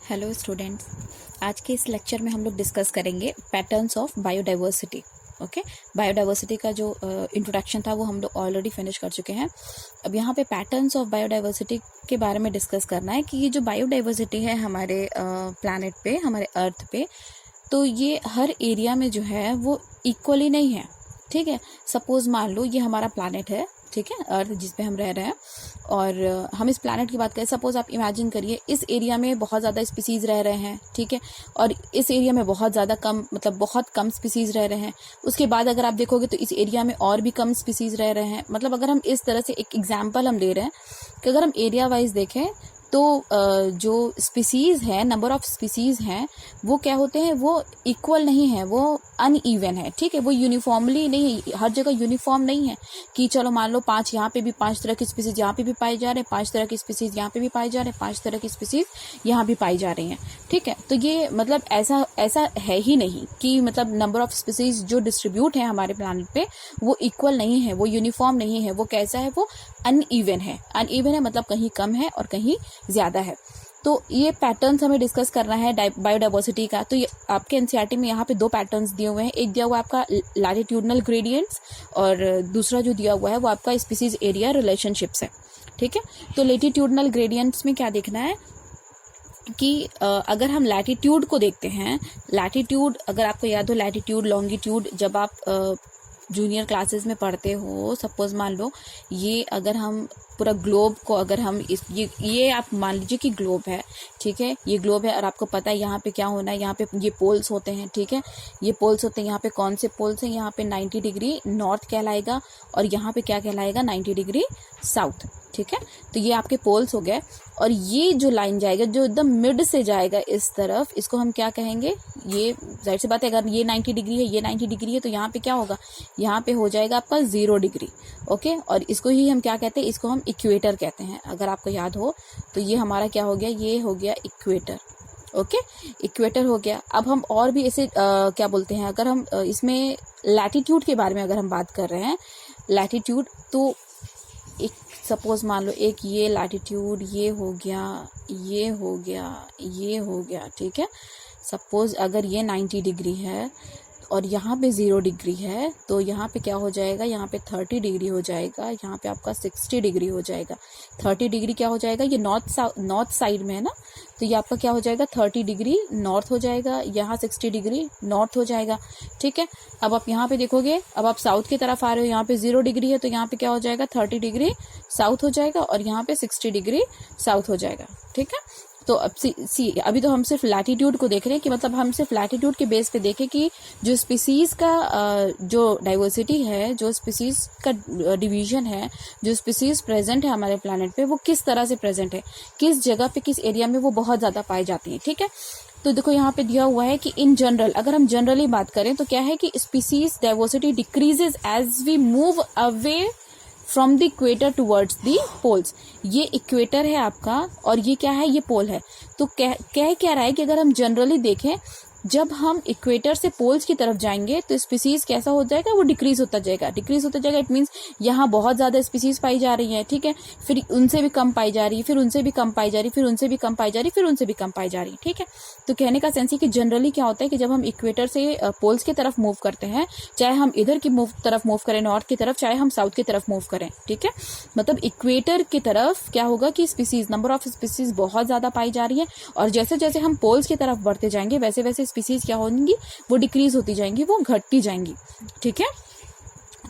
Hello students, आज के इस लेक्चर में हम लोग डिस्कस करेंगे patterns of biodiversity. Okay, biodiversity का जो इंट्रोडक्शन था वो हम लोग ऑलरेडी फिनिश कर चुके हैं। अब यहाँ पे पैटर्न्स ऑफ बायोडाइवर्सिटी के बारे में डिस्कस करना है कि ये जो बायोडाइवर्सिटी है हमारे प्लैनेट पे, हमारे अर्थ पे, तो ये हर एरिया में जो है वो इक्वली नहीं है। ठीक है, सपोज मान लो ये हमारा प्लैनेट है, ठीक है, अर्थ जिस पे हम रह रहे हैं, और हम इस प्लैनेट की बात करें। सपोज आप इमेजिन करिए इस एरिया में बहुत ज़्यादा स्पीसीज रह रहे हैं, ठीक है, और इस एरिया में बहुत ज़्यादा कम, मतलब बहुत कम स्पीसीज रह रहे हैं। उसके बाद अगर आप देखोगे तो इस एरिया में और भी कम स्पीसीज रह रहे हैं। मतलब अगर हम इस तरह से एक एग्जाम्पल हम ले रहे हैं कि अगर हम एरिया वाइज देखें तो जो स्पीसीज है, नंबर ऑफ स्पीसीज हैं, वो क्या होते हैं, वो इक्वल नहीं है, वो अनइवन है। ठीक है, वो यूनिफॉर्मली नहीं है, हर जगह यूनिफॉर्म नहीं है कि चलो मान लो 5 यहाँ पे भी 5 तरह की स्पीसीज यहाँ पे भी पाए जा रहे हैं, 5 तरह की स्पीसीज यहाँ पे भी पाए जा रहे हैं, 5 तरह की स्पीसीज यहाँ भी पाई जा रही हैं। ठीक है, तो ये मतलब ऐसा है ही नहीं कि मतलब नंबर ऑफ स्पीसीज जो डिस्ट्रीब्यूट है हमारे प्लैनेट पे वो इक्वल नहीं है, वो यूनिफॉर्म नहीं है। वो कैसा है, वो अनइवन है। अनइवन है मतलब कहीं कम है और कहीं ज्यादा है। तो ये पैटर्न्स हमें डिस्कस करना है बायोडाइवर्सिटी का। तो ये आपके एनसीईआरटी में यहाँ पे 2 पैटर्न्स दिए हुए हैं। एक दिया हुआ है आपका लैटिट्यूडनल ग्रेडियंट्स और दूसरा जो दिया हुआ है वो आपका स्पीसीज एरिया रिलेशनशिप्स है। ठीक है, तो लैटिट्यूडनल ग्रेडियंट्स में क्या देखना है कि अगर हम लैटिट्यूड को देखते हैं, लैटिट्यूड अगर आपको याद हो, लैटिट्यूड लॉन्गिट्यूड जब आप जूनियर क्लासेस में पढ़ते हो, सपोज मान लो ये अगर हम पूरा ग्लोब को अगर हम ये आप मान लीजिए कि ग्लोब है, ठीक है, ये ग्लोब है और आपको पता है यहाँ पे क्या होना है, यहाँ पे ये पोल्स होते हैं। ठीक है, ये पोल्स होते हैं। यहाँ पे कौन से पोल्स हैं, यहाँ पे 90 डिग्री नॉर्थ कहलाएगा और यहाँ पे क्या कहलाएगा, 90 डिग्री साउथ। ठीक है, तो ये आपके पोल्स हो गए। और ये जो लाइन जाएगा जो एकदम मिड से जाएगा इस तरफ, इसको हम क्या कहेंगे, ये जाहिर सी बात है अगर ये 90 डिग्री है, ये 90 डिग्री है, तो यहाँ पे क्या होगा, यहाँ पे हो जाएगा आपका 0 डिग्री। ओके, और इसको ही हम क्या कहते हैं, इसको हम इक्वेटर कहते हैं। अगर आपको याद हो तो ये हमारा क्या हो गया, ये हो गया इक्वेटर। ओके, इक्वेटर हो गया। अब हम और भी ऐसे क्या बोलते हैं, अगर हम इसमें लैटिट्यूड के बारे में अगर हम बात कर रहे हैं, लैटिट्यूड, तो एक सपोज मान लो एक ये लैटिट्यूड, ये हो गया, ये हो गया, ये हो गया। ठीक है, सपोज अगर ये 90 डिग्री है और यहाँ पे 0 डिग्री है, तो यहाँ पे क्या हो जाएगा, यहाँ पे 30 डिग्री हो जाएगा, यहाँ पे आपका 60 डिग्री हो जाएगा। 30 डिग्री क्या हो जाएगा, ये नॉर्थ साइड में है ना, तो ये आपका क्या हो जाएगा, 30 डिग्री नॉर्थ हो जाएगा, यहाँ 60 डिग्री नॉर्थ हो जाएगा। ठीक है, अब आप यहाँ पे देखोगे, अब आप साउथ की तरफ आ रहे हो, यहाँ पे 0 डिग्री है, तो यहाँ पे क्या हो जाएगा, 30 डिग्री साउथ हो जाएगा और यहाँ पे 60 डिग्री साउथ हो जाएगा। ठीक है, तो अब सी अभी तो हम सिर्फ लैटिट्यूड को देख रहे हैं कि मतलब हम सिर्फ लैटिट्यूड के बेस पे देखें कि जो स्पीसीज का जो डाइवर्सिटी है, जो स्पीसीज का डिवीजन है, जो स्पीसीज प्रेजेंट है हमारे प्लैनेट पे, वो किस तरह से प्रेजेंट है, किस जगह पे, किस एरिया में वो बहुत ज्यादा पाई जाती है। ठीक है, तो देखो यहाँ पे दिया हुआ है कि इन जनरल, अगर हम जनरली बात करें तो क्या है कि species diversity decreases as we move away from the equator towards the poles. ये इक्वेटर है आपका और ये क्या है, ये पोल है। तो कह क्या रहा है कि अगर हम जनरली देखें, जब हम इक्वेटर से पोल्स की तरफ जाएंगे तो स्पीसीज कैसा हो जाएगा, वो डिक्रीज होता जाएगा, डिक्रीज होता जाएगा। इट मीन्स यहाँ बहुत ज्यादा स्पीसीज पाई जा रही है, ठीक है, फिर उनसे भी कम पाई जा रही है, फिर उनसे भी कम पाई जा रही है, फिर उनसे भी कम पाई जा रही है, फिर उनसे भी कम पाई जा रही है। ठीक है, तो कहने का सेंस है कि जनरली क्या होता है कि जब हम इक्वेटर से पोल्स की तरफ मूव करते हैं, चाहे हम इधर की तरफ मूव करें नॉर्थ की तरफ, चाहे हम साउथ की तरफ मूव करें, ठीक है, मतलब इक्वेटर की तरफ क्या होगा कि स्पीसीज, नंबर ऑफ स्पीसीज बहुत ज्यादा पाई जा रही है। और जैसे जैसे हम पोल्स की तरफ बढ़ते जाएंगे वैसे वैसे स्पीसीज क्या होंगी, वो डिक्रीज होती जाएंगी, वो घटती जाएंगी। ठीक है,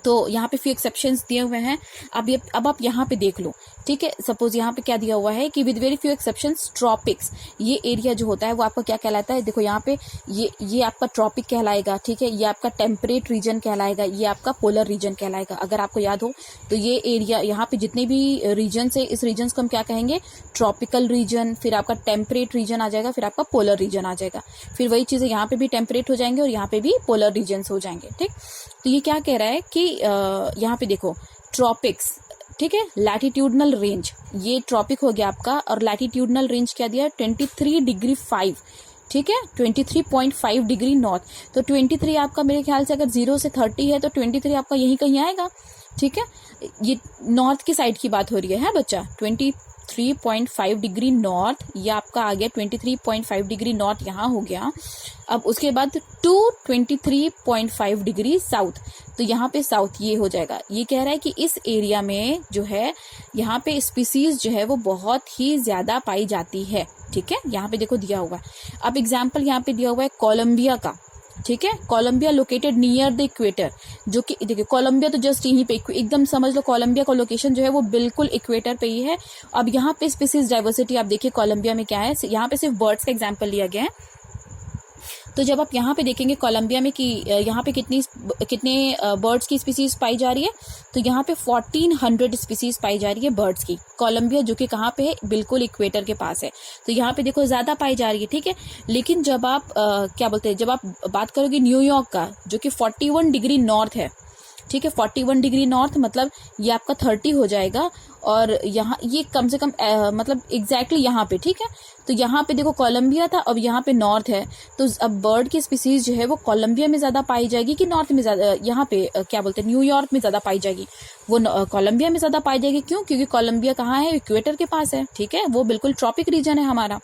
तो यहाँ पे फ्यू एक्सेप्शंस दिए हुए हैं। अब आप यहाँ पे देख लो, ठीक है, सपोज यहाँ पे क्या दिया हुआ है कि with very few exceptions tropics, ये एरिया जो होता है वो आपका क्या कहलाता है, देखो यहाँ पे ये आपका ट्रॉपिक कहलाएगा। ठीक है, ये आपका टेम्परेट रीजन कहलाएगा, ये आपका पोलर रीजन कहलाएगा। अगर आपको याद हो तो ये एरिया, यहाँ पे जितने भी रीजन है, इस रीजन को हम क्या कहेंगे, ट्रॉपिकल रीजन, फिर आपका टेम्परेट रीजन आ जाएगा, फिर आपका पोलर रीजन आ जाएगा। फिर वही चीजें यहाँ पे भी टेम्परेट हो जाएंगे और यहाँ पे भी पोलर रीजन हो जाएंगे। ठीक, तो ये क्या कह रहा है कि यहाँ पे देखो ट्रॉपिक्स, ठीक है, लैटिट्यूडनल रेंज, ये ट्रॉपिक हो गया आपका, और लैटिट्यूडनल रेंज क्या दिया, 23 डिग्री 5, ठीक है, 23.5 डिग्री नॉर्थ। तो 23 आपका मेरे ख्याल से अगर 0 से 30 है तो 23 आपका यहीं कहीं आएगा। ठीक है, ये नॉर्थ की साइड की बात हो रही है बच्चा, 23.5 डिग्री नॉर्थ, ये आपका आ गया 23.5 डिग्री नॉर्थ यहाँ हो गया। अब उसके बाद टू 23.5 डिग्री साउथ, तो यहाँ पे साउथ ये हो जाएगा। ये कह रहा है कि इस एरिया में जो है यहाँ पे स्पीसीज जो है वो बहुत ही ज्यादा पाई जाती है। ठीक है, यहाँ पे देखो दिया हुआ है। अब एग्जाम्पल यहाँ पे दिया हुआ है कोलंबिया का। ठीक है, Colombia located near the equator, जो कि देखिए कोलंबिया तो जस्ट यहीं पे एकदम समझ लो, कोलंबिया का लोकेशन जो है वो बिल्कुल इक्वेटर पे ही है। अब यहाँ पे स्पीसीज डाइवर्सिटी आप देखिए कोलंबिया में क्या है, यहाँ पे सिर्फ बर्ड्स का एग्जाम्पल लिया गया है। तो जब आप यहाँ पे देखेंगे कोलंबिया में कि यहाँ पे कितने बर्ड्स की स्पीसीज पाई जा रही है, तो यहाँ पे 1400 स्पीसीज पाई जा रही है बर्ड्स की। कोलंबिया जो कि कहाँ पे है, बिल्कुल इक्वेटर के पास है, तो यहाँ पे देखो ज्यादा पाई जा रही है। ठीक है, लेकिन जब आप क्या बोलते हैं, जब आप बात करोगे न्यूयॉर्क का, जो कि 41 डिग्री नॉर्थ है। ठीक है, 41 डिग्री नॉर्थ मतलब ये आपका 30 हो जाएगा, और यहाँ ये कम से कम मतलब एग्जैक्टली यहाँ पे। ठीक है, तो यहाँ पे देखो कोलंबिया था, अब यहाँ पे नॉर्थ है, तो अब बर्ड की स्पीसीज जो है वो कोलंबिया में ज्यादा पाई जाएगी कि नॉर्थ में ज्यादा, यहाँ पे क्या बोलते हैं न्यूयॉर्क में ज्यादा पाई जाएगी, वो कोलंबिया में ज्यादा पाई जाएगी। क्यों? क्योंकि कोलंबिया कहाँ है, इक्वेटर के पास है। ठीक है, वो बिल्कुल ट्रॉपिक रीजन है हमारा।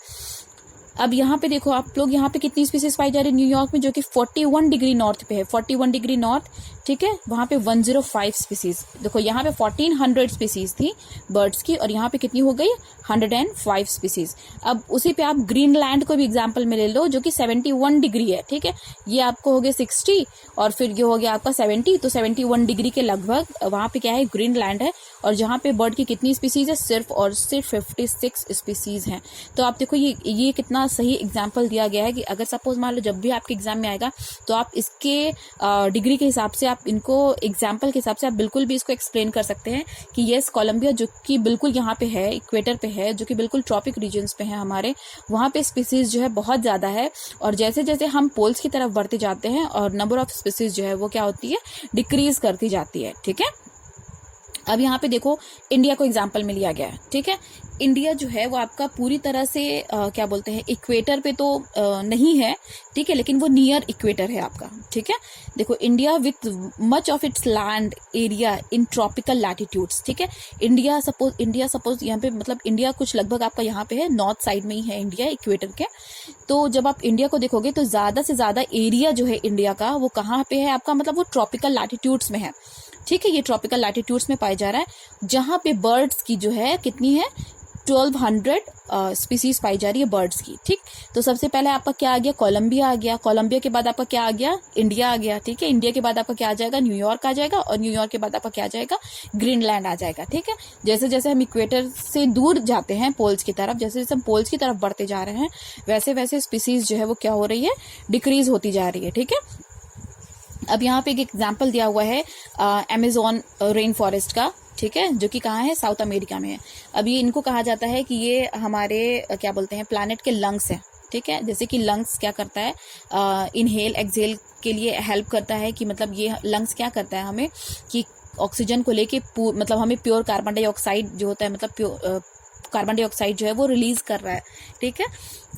अब यहाँ पे देखो आप लोग, यहाँ पे कितनी स्पीसीज पाई जा रही है न्यूयॉर्क में, जो कि 41 डिग्री नॉर्थ पे है, 41 डिग्री नॉर्थ। ठीक है, वहां पे 105 स्पीसीज। देखो यहाँ पे 1400 स्पीसीज थी बर्ड्स की, और यहाँ पे कितनी हो गई, 105 स्पीसीज। अब उसी पे आप ग्रीनलैंड को भी एग्जाम्पल में ले लो, जो कि 71 डिग्री है। ठीक है, ये आपको हो गया 60, और फिर ये हो गया आपका 70, तो 71 डिग्री के लगभग वहां पे क्या है, ग्रीनलैंड है, और जहाँ पे बर्ड की कितनी स्पीसीज है, सिर्फ और सिर्फ 56 स्पीसीज हैं। तो आप देखो ये कितना सही एग्जाम्पल दिया गया है कि अगर सपोज मान लो जब भी आपके एग्जाम में आएगा, तो आप इसके डिग्री के हिसाब से, आप इनको एग्जाम्पल के हिसाब से आप बिल्कुल भी इसको एक्सप्लेन कर सकते हैं कि यस कोलंबिया जो कि बिल्कुल यहाँ पे है, इक्वेटर पे है, जो कि बिल्कुल ट्रॉपिक रीजन्स पे है हमारे, वहाँ पे स्पीसीज जो है बहुत ज्यादा है। और जैसे जैसे हम पोल्स की तरफ बढ़ते जाते हैं, और नंबर ऑफ स्पीसीज जो है वो क्या होती है, डिक्रीज करती जाती है। ठीक है, अब यहाँ पे देखो इंडिया को एग्जाम्पल में लिया गया है। ठीक है, इंडिया जो है वो आपका पूरी तरह से क्या बोलते हैं, इक्वेटर पे तो नहीं है। ठीक है, लेकिन वो नियर इक्वेटर है आपका। ठीक है, देखो India with much of its land area in tropical latitudes. ठीक है, इंडिया सपोज यहाँ पे मतलब इंडिया कुछ लगभग आपका यहाँ पे है, नॉर्थ साइड में ही है इंडिया इक्वेटर के। तो जब आप इंडिया को देखोगे तो ज्यादा से ज्यादा एरिया जो है इंडिया का वो कहाँ पे है आपका, मतलब वो ट्रॉपिकल लैटिट्यूड्स में है। ठीक है, ये ट्रॉपिकल लैटिट्यूड्स में पाया जा रहा है, जहां पे बर्ड्स की जो है कितनी है, 1200 स्पीसीज पाई जा रही है बर्ड्स की। ठीक, तो सबसे पहले आपका क्या आ गया, कोलंबिया आ गया, कोलंबिया के बाद आपका क्या आ गया, इंडिया आ गया। ठीक है, इंडिया के बाद आपका क्या आ जाएगा, न्यूयॉर्क आ जाएगा, और न्यूयॉर्क के बाद आपका क्या आ जाएगा, ग्रीनलैंड आ जाएगा। ठीक है, जैसे जैसे हम इक्वेटर से दूर जाते हैं पोल्स की तरफ, जैसे जैसे हम पोल्स की तरफ बढ़ते जा रहे हैं, वैसे वैसे स्पीसीज जो है वो क्या हो रही है, डिक्रीज होती जा रही है। ठीक है, अब यहाँ पे एक एग्जाम्पल दिया हुआ है अमेज़न रेन फॉरेस्ट का। ठीक है, जो कि कहाँ है, साउथ अमेरिका में है। अभी इनको कहा जाता है कि ये हमारे क्या बोलते हैं, प्लैनेट के लंग्स हैं। ठीक है, जैसे कि लंग्स क्या करता है, इनहेल एक्सहेल के लिए हेल्प करता है, कि मतलब ये लंग्स क्या करता है हमें, कि ऑक्सीजन को लेके मतलब हमें प्योर कार्बन डाइऑक्साइड जो होता है, मतलब कार्बन डाइऑक्साइड जो है वो रिलीज कर रहा है। ठीक है,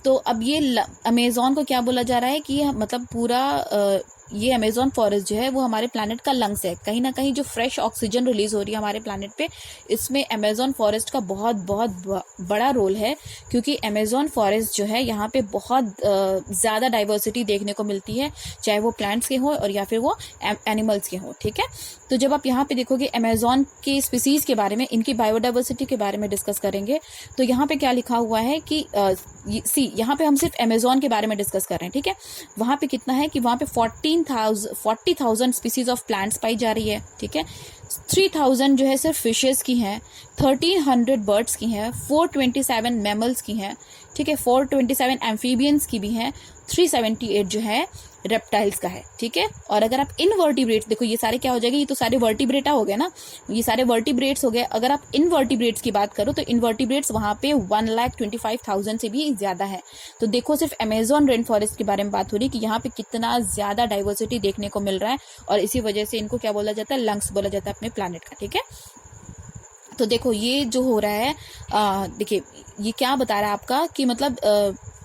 तो अब ये अमेज़न को क्या बोला जा रहा है कि मतलब पूरा ये अमेज़न फॉरेस्ट जो है वो हमारे प्लैनेट का लंग्स है। कहीं ना कहीं जो फ्रेश ऑक्सीजन रिलीज हो रही है हमारे प्लैनेट पे, इसमें अमेज़न फॉरेस्ट का बहुत बहुत बड़ा रोल है, क्योंकि अमेज़न फॉरेस्ट जो है यहाँ पे बहुत ज़्यादा डाइवर्सिटी देखने को मिलती है, चाहे वो प्लांट्स के हो और या फिर वो एनिमल्स के हो। ठीक है, तो जब आप यहाँ पे देखोगे अमेज़न की स्पीसीज के बारे में, इनकी बायोडाइवर्सिटी के बारे में डिस्कस करेंगे, तो यहाँ पे क्या लिखा हुआ है कि यहाँ पे हम सिर्फ अमेज़न के बारे में डिस्कस कर रहे हैं। ठीक है, वहां पे कितना है कि वहां पे 40,000 स्पीसीज ऑफ प्लांट्स पाई जा रही है। ठीक है, 3,000 जो है सिर्फ फिशेस की हैं, 1,300 बर्ड्स की हैं, 427 मैमल्स की हैं। ठीक है, 427 एम्फीबियंस की भी हैं, 378 जो है रेप्टाइल्स का है। ठीक है, और अगर आप इनवर्टिब्रेट्स देखो, ये सारे क्या हो जाएंगे, ये तो सारे वर्टिब्रेटा हो गए ना, ये सारे वर्टिब्रेट्स हो गए। अगर आप इनवर्टिब्रेट्स की बात करो तो इनवर्टिब्रेट्स वहां पे 1,25,000 से भी ज्यादा है। तो देखो सिर्फ अमेज़न रेन फॉरेस्ट के बारे में बात हो रही है कि यहाँ पे कितना ज्यादा डाइवर्सिटी देखने को मिल रहा है, और इसी वजह से इनको क्या बोला जाता है, लंग्स बोला जाता है अपने प्लैनेट का। ठीक है, तो देखो ये जो हो रहा है, देखिए ये क्या बता रहा है आपका कि मतलब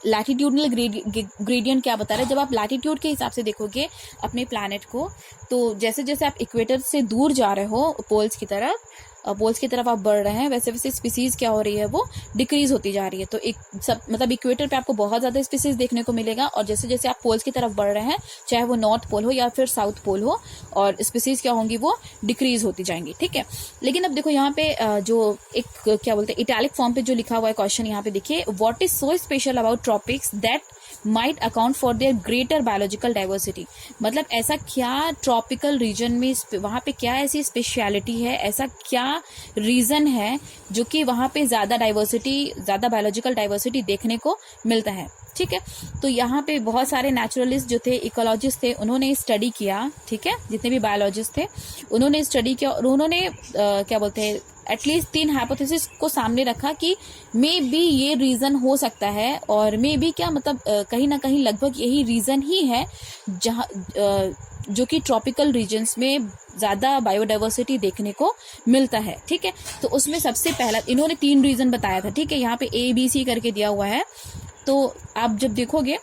लैटिट्यूडनल ग्रेडियंट क्या बता रहा है। जब आप लैटिट्यूड के हिसाब से देखोगे अपने प्लैनेट को, तो जैसे जैसे आप इक्वेटर से दूर जा रहे हो पोल्स की तरफ, पोल्स की तरफ आप बढ़ रहे हैं, वैसे वैसे स्पीसीज क्या हो रही है, वो डिक्रीज होती जा रही है। तो एक सब मतलब इक्वेटर पे आपको बहुत ज्यादा स्पीसीज देखने को मिलेगा, और जैसे जैसे आप पोल्स की तरफ बढ़ रहे हैं, चाहे वो नॉर्थ पोल हो या फिर साउथ पोल हो, और स्पीसीज क्या होंगी, वो डिक्रीज होती जाएंगी। ठीक है, लेकिन अब देखो यहाँ पे जो एक क्या बोलते हैं इटैलिक फॉर्म पे जो लिखा हुआ है क्वेश्चन, यहाँ पे देखिए, what is so special about tropics that might account for their greater biological diversity. मतलब ऐसा क्या ट्रॉपिकल रीजन में वहां पे क्या ऐसी स्पेशलिटी है, ऐसा क्या रीजन है जो कि वहां पे ज्यादा डाइवर्सिटी, ज्यादा बायोलॉजिकल डाइवर्सिटी देखने को मिलता है। ठीक है, तो यहाँ पे बहुत सारे नेचुरलिस्ट जो थे, इकोलॉजिस्ट थे, उन्होंने स्टडी किया। ठीक है, जितने भी बायोलॉजिस्ट थे उन्होंने स्टडी किया, और उन्होंने क्या बोलते हैं एटलीस्ट 3 हाइपोथेसिस को सामने रखा कि मे बी ये रीजन हो सकता है, और मे बी क्या मतलब कहीं ना कहीं लगभग यही रीजन ही है जहाँ जो कि ट्रॉपिकल रीजन्स में ज्यादा बायोडाइवर्सिटी देखने को मिलता है। ठीक है, तो उसमें सबसे पहला इन्होंने 3 रीजन बताया था। ठीक है, यहाँ पे ABC करके दिया हुआ है, तो आप जब देखोगे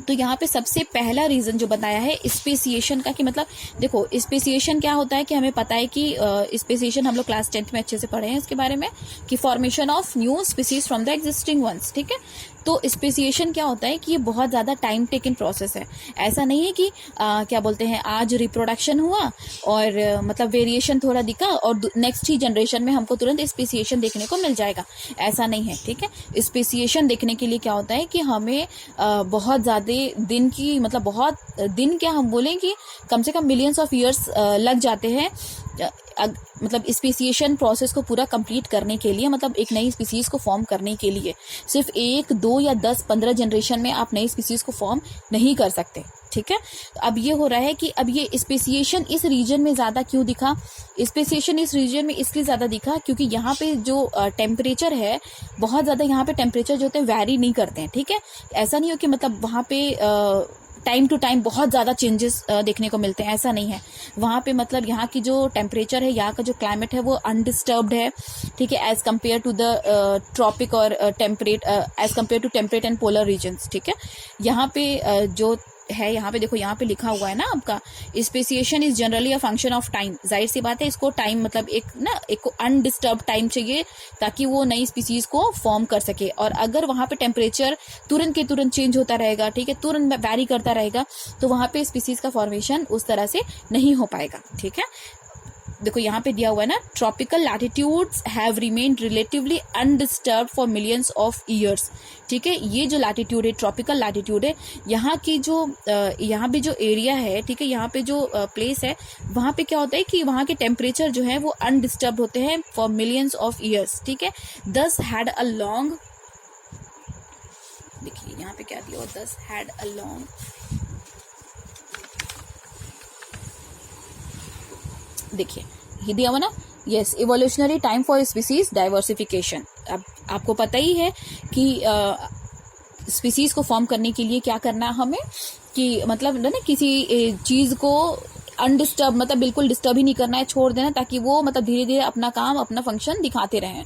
तो यहाँ पे सबसे पहला रीजन जो बताया है स्पेसिएशन का, कि मतलब देखो स्पेसिएशन क्या होता है, कि हमें पता है कि स्पेसिएशन हम लोग क्लास 10th में अच्छे से पढ़े हैं इसके बारे में, कि formation of new species from the existing ones. ठीक है, तो स्पेसिएशन क्या होता है कि ये बहुत ज्यादा टाइम टेकन प्रोसेस है। ऐसा नहीं है कि क्या बोलते हैं आज रिप्रोडक्शन हुआ और मतलब वेरिएशन थोड़ा दिखा और नेक्स्ट ही जनरेशन में हमको तुरंत स्पेसिएशन देखने को मिल जाएगा, ऐसा नहीं है। ठीक है, स्पेसिएशन देखने के लिए क्या होता है कि हमें बहुत ज्यादा दिन की, मतलब बहुत दिन क्या हम बोलें कि कम से कम मिलियंस ऑफ ईयर्स लग जाते हैं मतलब स्पेसिएशन प्रोसेस को पूरा कंप्लीट करने के लिए, मतलब एक नई स्पीसीज को फॉर्म करने के लिए। सिर्फ 1, 2 या 10, 15 जनरेशन में आप नई स्पीसीज को फॉर्म नहीं कर सकते। ठीक है, अब ये हो रहा है कि अब ये स्पेसिएशन इस रीजन में ज्यादा क्यों दिखा, स्पेसिएशन इस रीजन में इसलिए ज्यादा दिखा क्योंकि यहाँ पे जो टेम्परेचर है बहुत ज्यादा, यहाँ पे टेम्परेचर जो होते हैं वैरी नहीं करते हैं। ठीक है, ऐसा नहीं हो कि मतलब वहाँ पे टाइम टू टाइम बहुत ज्यादा चेंजेस देखने को मिलते हैं, ऐसा नहीं है। वहाँ पे मतलब यहाँ की जो टेम्परेचर है, यहाँ का जो क्लाइमेट है वो अनडिस्टर्ब्ड है। ठीक है, as compared to the tropic और temperate, as compared to temperate and polar regions. ठीक है, यहाँ पे जो है, यहाँ पे देखो, यहाँ पे लिखा हुआ है ना आपका, speciation is generally a function of time. जाहिर सी बात है, इसको टाइम मतलब एक अनडिस्टर्ब टाइम चाहिए ताकि वो नई स्पीसीज को फॉर्म कर सके। और अगर वहां पे टेम्परेचर तुरंत के तुरंत चेंज होता रहेगा, ठीक है, तुरंत वैरी करता रहेगा, तो वहां पे स्पीसीज का फॉर्मेशन उस तरह से नहीं हो पाएगा। ठीक है, देखो यहाँ पे दिया हुआ है ना, tropical latitudes have remained relatively undisturbed for millions of years. ठीक है, ये जो लैटिट्यूड है, ट्रॉपिकल लैटिट्यूड है, यहाँ की जो यहाँ पे जो एरिया है, ठीक है, यहाँ पे जो प्लेस है, वहाँ पे क्या होता है कि वहाँ के टेम्परेचर जो है वो अनडिस्टर्ब होते हैं फॉर मिलियंस ऑफ ईयर्स। ठीक है, दस हैड अ लॉन्ग, देखिए यहाँ पे क्या दिया हुआ, दस हैड अ लॉन्ग, देखिए ये दिया हुआ ना, yes, evolutionary time for species diversification. अब आपको पता ही है कि स्पीसीज को फॉर्म करने के लिए क्या करना है हमें, कि मतलब ना किसी चीज को अनडिस्टर्ब, मतलब बिल्कुल डिस्टर्ब ही नहीं करना है, छोड़ देना, ताकि वो मतलब धीरे धीरे अपना काम, अपना फंक्शन दिखाते रहें।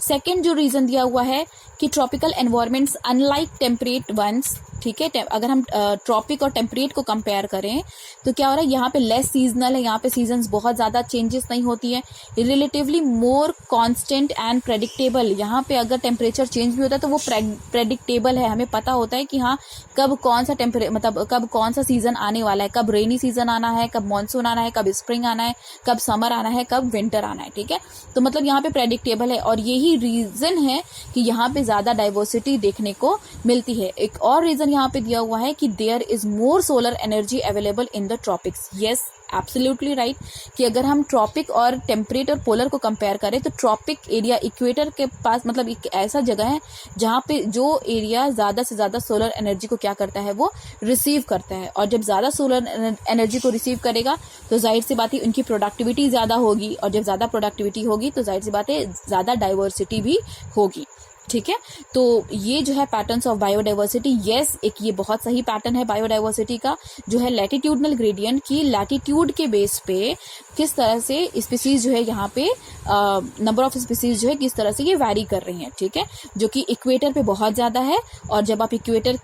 सेकेंड जो रीजन दिया हुआ है कि tropical environments unlike temperate ones. ठीक है, अगर हम ट्रॉपिक और टेम्परेट को कंपेयर करें तो क्या हो रहा है, यहाँ पे लेस सीजनल है, यहाँ पे सीजन्स बहुत ज्यादा चेंजेस नहीं होती है, relatively more constant and predictable. यहाँ पे अगर टेम्परेचर चेंज भी होता है तो वो प्रेडिक्टेबल है, हमें पता होता है कि हाँ कब कौन सा मतलब कब कौन सा सीजन आने वाला है, कब रेनी सीजन आना है, कब मानसून आना है, कब स्प्रिंग आना है, कब समर आना है, कब विंटर आना है। ठीक है, तो मतलब यहाँ पे प्रेडिक्टेबल है, और यही रीजन है कि यहाँ पे ज्यादा डाइवर्सिटी देखने को मिलती है। एक और रीजन यहाँ पे दिया हुआ है कि there is more solar energy available in the tropics. Yes, absolutely right, कि अगर हम ट्रॉपिक और टेम्परेट और पोलर को कंपेयर करें तो ट्रॉपिक एरिया इक्वेटर के पास मतलब एक ऐसा जगह है जहाँ पे जो एरिया ज्यादा से ज्यादा सोलर एनर्जी को क्या करता है, वो रिसीव करता है। और जब ज्यादा सोलर एनर्जी को रिसीव करेगा तो जाहिर सी बात है उनकी प्रोडक्टिविटी ज्यादा होगी, और जब ज्यादा प्रोडक्टिविटी होगी तो जाहिर सी बात है ज्यादा डाइवर्सिटी भी होगी। ठीक है, तो ये जो है पैटर्न्स ऑफ बायोडाइवर्सिटी, यस, एक ये बहुत सही पैटर्न है बायोडाइवर्सिटी का, जो है लैटिट्यूडनल ग्रेडियंट की लैटिट्यूड के बेस पे किस तरह से स्पीसीज जो है यहाँ पे नंबर ऑफ स्पीसीज जो है किस तरह से ये वैरी कर रही हैं। ठीक है, जो कि इक्वेटर पे बहुत ज्यादा है, और जब आप इक्वेटर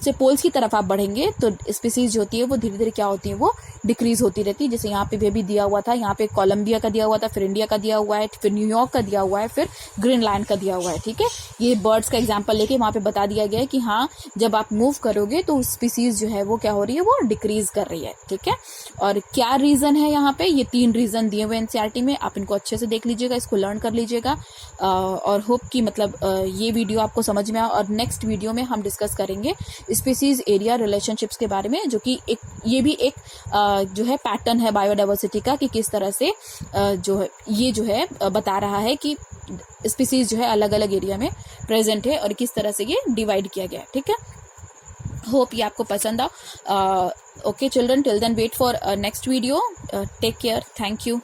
से पोल्स की तरफ आप बढ़ेंगे तो स्पीसीज जो होती है वो धीरे धीरे क्या होती है, वो डिक्रीज होती रहती है। जैसे यहाँ पे भी दिया हुआ था, यहाँ पे कोलंबिया का दिया हुआ था, फिर इंडिया का दिया हुआ है, फिर न्यूयॉर्क का दिया हुआ है, फिर ग्रीनलैंड का दिया हुआ है। ठीक है, ये बर्ड्स का एग्जाम्पल लेके वहाँ पे बता दिया गया है कि हाँ, जब आप मूव करोगे तो स्पीसीज जो है वो क्या हो रही है, वो डिक्रीज कर रही है। ठीक है, और क्या रीजन है यहाँ पे, ये 3 रीजन दिए हुए एनसीईआरटी में, आप इनको अच्छे से देख लीजिएगा, इसको लर्न कर लीजिएगा। और होप कि मतलब ये वीडियो आपको समझ में आए। और नेक्स्ट वीडियो में हम डिस्कस करेंगे स्पीसीज एरिया रिलेशनशिप्स के बारे में, जो कि ये भी एक जो है पैटर्न है बायोडाइवर्सिटी का, कि किस तरह से जो है ये जो है बता रहा है कि स्पीसीज जो है अलग अलग एरिया में प्रेजेंट है और किस तरह से ये डिवाइड किया गया है। ठीक है, होप ये आपको पसंद आओ। Okay children, till then wait for next video. Take care, thank you.